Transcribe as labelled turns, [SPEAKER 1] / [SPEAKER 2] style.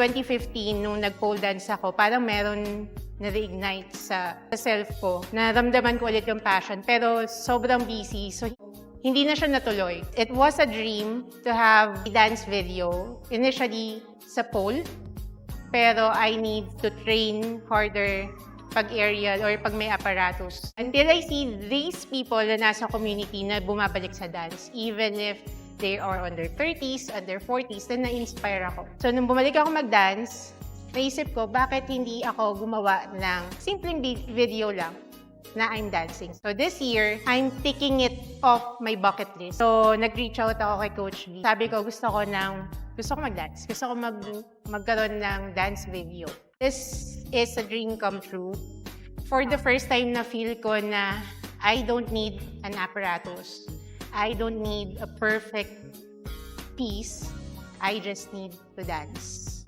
[SPEAKER 1] 2015, nung nag-pole dance ako, parang meron na-reignite sa self ko. Naramdaman ko ulit yung passion, pero sobrang busy. So, hindi na siya natuloy. It was a dream to have a dance video, initially sa pole, pero I need to train harder pag aerial or pag may apparatus. Until I see these people na nasa community na bumabalik sa dance, even if they are on their 30s, on their 40s, then na-inspire ako. So, nung bumalik ako mag-dance, naisip ko, bakit hindi ako gumawa ng simpleng video lang na I'm dancing. So, this year, I'm ticking it off my bucket list. So, nag-reach out ako kay Coach V. Sabi ko, gusto ko mag-dance. Gusto ko magkaroon ng dance video. This is a dream come true. For the first time na feel ko na I don't need an apparatus. I don't need a perfect piece. I just need to dance.